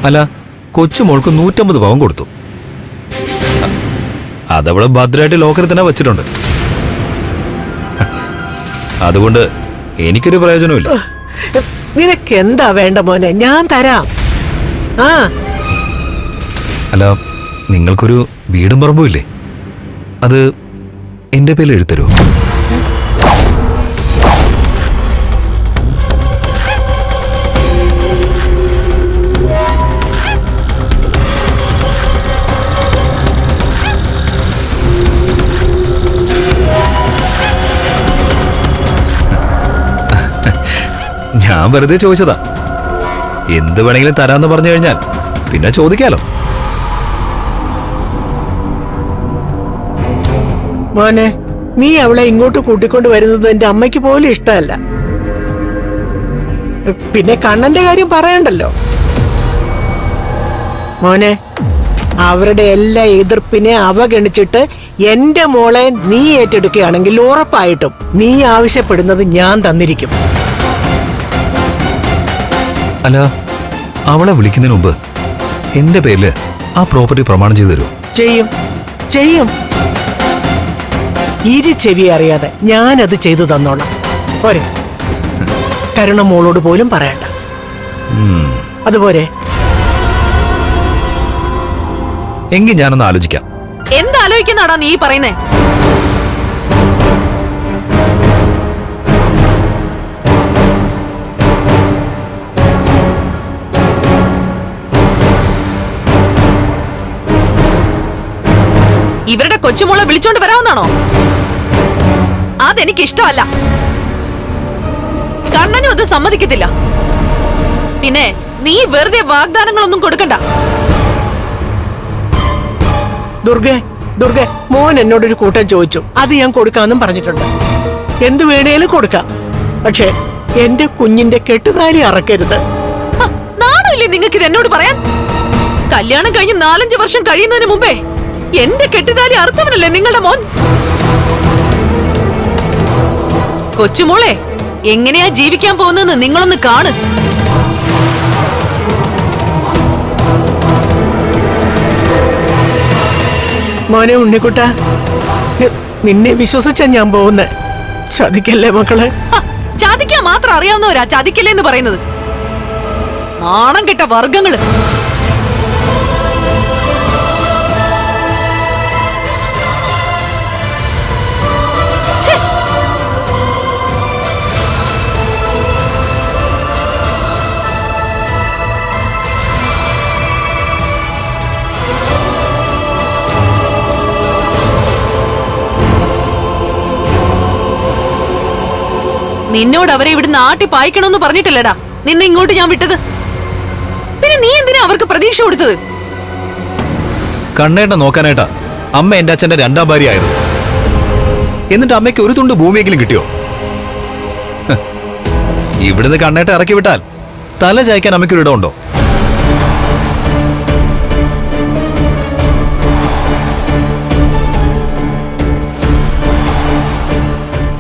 അല്ല, കൊച്ചുമോൾക്ക് 150 പവൻ കൊടുത്തു. അതവള് ഭദ്രമായിട്ട് ലോക്കറിൽ തന്നെ വച്ചിട്ടുണ്ട്. അതുകൊണ്ട് എനിക്കൊരു പ്രയോജനമില്ല. നിനക്ക് എന്താ വേണ്ട മോനെ, ഞാൻ തരാം. അല്ല, നിങ്ങൾക്കൊരു വീടും പറമ്പും ഇല്ലേ? അത് എന്റെ പേരിൽ എഴുതരോ? ഞാൻ വെറുതെ ചോദിച്ചതാ. എന്ത് വേണമെങ്കിലും തരാന്ന് പറഞ്ഞു കഴിഞ്ഞാൽ പിന്നെ ചോദിക്കാലോ. മോനെ, നീ അവളെ ഇങ്ങോട്ട് കൂട്ടിക്കൊണ്ട് വരുന്നത് എന്റെ അമ്മയ്ക്ക് പോലും ഇഷ്ടമല്ല. പിന്നെ കണ്ണന്റെ കാര്യം പറയണ്ടല്ലോ. മോനെ, അവരുടെ എല്ലാ എതിർപ്പിനെ അവഗണിച്ചിട്ട് എന്റെ മോളെ നീ ഏറ്റെടുക്കുകയാണെങ്കിൽ ഉറപ്പായിട്ടും നീ ആവശ്യപ്പെടുന്നത് ഞാൻ തന്നിരിക്കും. അല്ല, അവളെ വിളിക്കുന്നതിന് മുമ്പ് എന്റെ പേരില് ആ പ്രോപ്പർട്ടി പ്രമാണം ചെയ്തു തരുമോ? ചെയ്യും ചെയ്യും. ഇരു ചെവി അറിയാതെ ഞാനത് ചെയ്തു തന്നോളാം. പോരെ? കരുണ മോളോട് പോലും പറയണ്ട. അതുപോലെ എങ്കിൽ ഞാനൊന്ന് ആലോചിക്കാം. എന്താലോചിക്കുന്നാടാ നീ പറയുന്നേ? ഇവരുടെ കൊച്ചുമോളെ വിളിച്ചോണ്ട് വരാവുന്നാണോ? അതെനിക്ക് ഇഷ്ടമല്ല. കണ്ണനും അത് സമ്മതിക്കത്തില്ല. പിന്നെ നീ വെറുതെ വാഗ്ദാനങ്ങളൊന്നും കൊടുക്കണ്ട. ദുർഗെ, മോൻ എന്നോടൊരു കൂട്ടം ചോദിച്ചു. അത് ഞാൻ കൊടുക്കാന്നും പറഞ്ഞിട്ടുണ്ട്. എന്തു വേണേലും കൊടുക്കാം. പക്ഷെ എന്റെ കുഞ്ഞിന്റെ കെട്ടുതാലി അറക്കരുത്. നാണമില്ലേ നിങ്ങൾക്ക് ഇത് എന്നോട് പറയാൻ? കല്യാണം കഴിഞ്ഞ് 4-5 വർഷം കഴിയുന്നതിന് മുമ്പേ എന്റെ കെട്ടുതാലി അറുത്തവനല്ലേ നിങ്ങളുടെ മോൻ? കൊച്ചുമോളെ, എങ്ങനെയാ ജീവിക്കാൻ പോകുന്നതെന്ന് നിങ്ങളൊന്ന് കാണ്. മോനെ ഉണ്ണിക്കുട്ട, നിന്നെ വിശ്വസിച്ചാ ഞാൻ പോകുന്നേ. ചതിക്കല്ലേ മക്കളെ? ചതിക്കാൻ മാത്രം അറിയാവുന്നവരാ ചതിക്കല്ലേ എന്ന് പറയുന്നത്. നാണം കെട്ട വർഗങ്ങള്. നിന്നോട് അവരെ ഇവിടുന്ന് ആട്ടി പായിക്കണമെന്ന് പറഞ്ഞിട്ടില്ലടാ നിന്നെ ഇങ്ങോട്ട് ഞാൻ വിട്ടത്. പിന്നെ നീ എന്തിനാ അവർക്ക് പ്രതീക്ഷ കൊടുത്തത്? കണ്ണേട്ട നോക്കാനായിട്ടാ അമ്മ എന്റെ അച്ഛന്റെ 2ാം ഭാര്യ ആയിരുന്നു. എന്നിട്ട് അമ്മയ്ക്ക് ഒരു തുണ്ട് ഭൂമിയെങ്കിലും കിട്ടിയോ? ഇവിടുന്ന് കണ്ണേട്ട ഇറക്കി വിട്ടാൽ തല ചായ്ക്കാൻ അമ്മയ്ക്കൊരു ഇടമുണ്ടോ?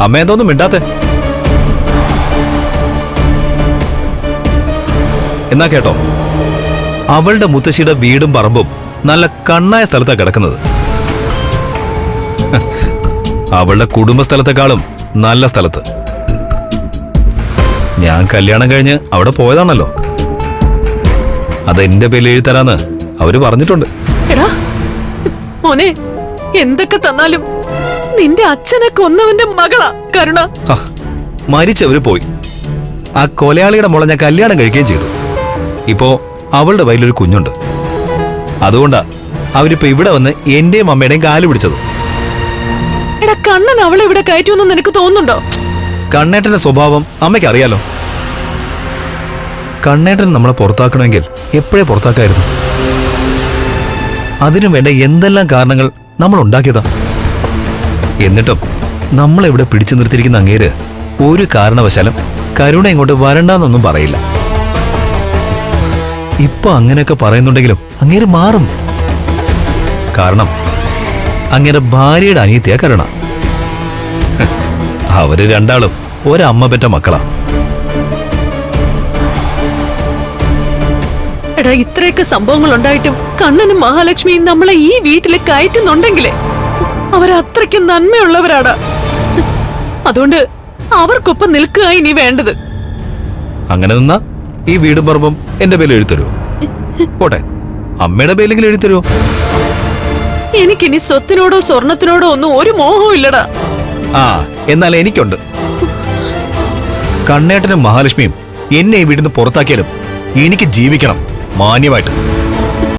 അമ്മ എന്തോന്നും മിണ്ടാത്തെ? എന്നാ കേട്ടോ, അവളുടെ മുത്തശ്ശിയുടെ വീടും പറമ്പും നല്ല കണ്ണായ സ്ഥലത്താ കിടക്കുന്നത്. അവളുടെ കുടുംബ സ്ഥലത്തെക്കാളും നല്ല സ്ഥലത്ത്. ഞാൻ കല്യാണം കഴിഞ്ഞ് അവിടെ പോയതാണല്ലോ. അതെന്റെ പേരിൽ എഴുതരാന്ന് അവര് പറഞ്ഞിട്ടുണ്ട്. എടാ മോനെ, എന്തൊക്കെ തന്നാലും നിന്റെ അച്ഛനെ കൊന്നവന്റെ മകളാ കരുണ. മരിച്ചവര് പോയി. ആ കൊലയാളിയുടെ മോളെ ഞാൻ കല്യാണം കഴിക്കുകയും ചെയ്തു. ഇപ്പോ അവളുടെ വയലൊരു കുഞ്ഞുണ്ട്. അതുകൊണ്ടാ അവരിപ്പോ ഇവിടെ വന്ന് എന്റെയും അമ്മയുടെയും കാല് പിടിച്ചത്. എടാ, കണ്ണൻ അവളെ ഇവിടെ കയറ്റുമെന്ന് നിനക്ക് തോന്നുന്നുണ്ടോ? കണ്ണേട്ടന്റെ സ്വഭാവം അമ്മയ്ക്ക് അറിയാലോ. കണ്ണേട്ടൻ നമ്മളെ പുറത്താക്കണമെങ്കിൽ എപ്പോഴേ പുറത്താക്കായിരുന്നു. അതിനു വേണ്ട എന്തെല്ലാം കാരണങ്ങൾ നമ്മൾ ഉണ്ടാക്കിയതാ. എന്നിട്ടും നമ്മളെവിടെ പിടിച്ചു നിർത്തിയിരിക്കുന്ന അങ്ങേര് ഒരു കാരണവശാലും കരുണ ഇങ്ങോട്ട് വരണ്ടെന്നൊന്നും പറയില്ല. ഇപ്പൊ അങ്ങനെയൊക്കെ പറയുന്നുണ്ടെങ്കിലും അങ്ങേര് മാറും. കാരണം അങ്ങേരെ ഭാര്യയുടെ അനിയത്തിയാ കരുണ. അവര് രണ്ടാളും ഒരമ്മ പെറ്റ മക്കളാ. എടാ, ഇത്രയൊക്കെ സംഭവങ്ങൾ ഉണ്ടായിട്ടും കണ്ണനും മഹാലക്ഷ്മിയും നമ്മളെ ഈ വീട്ടിൽ കയറ്റുന്നുണ്ടെങ്കിലേ അവരത്രയ്ക്ക് നന്മയുള്ളവരാടാ. അതുകൊണ്ട് അവർക്കൊപ്പം നിൽക്കുക ഇനി വേണ്ടത്. അങ്ങനെ നിന്നാ ഈ വീടും പറമ്പും എന്റെ പേരിൽ എഴുതരുമോ? പോട്ടെ, അമ്മയുടെ പേരിലെങ്കിലും എഴുതരുമോ? എനിക്കിനി സ്വത്തിനോടോ സ്വർണത്തിനോടോ ഒന്നും ഒരു മോഹവും ഇല്ലടാ. ആ, എന്നാൽ എനിക്കുണ്ട്. കണ്ണേട്ടനും മഹാലക്ഷ്മിയും എന്നെ ഈ വീട്ടിൽ നിന്ന് പുറത്താക്കിയാലും എനിക്ക് ജീവിക്കണം മാന്യമായിട്ട്.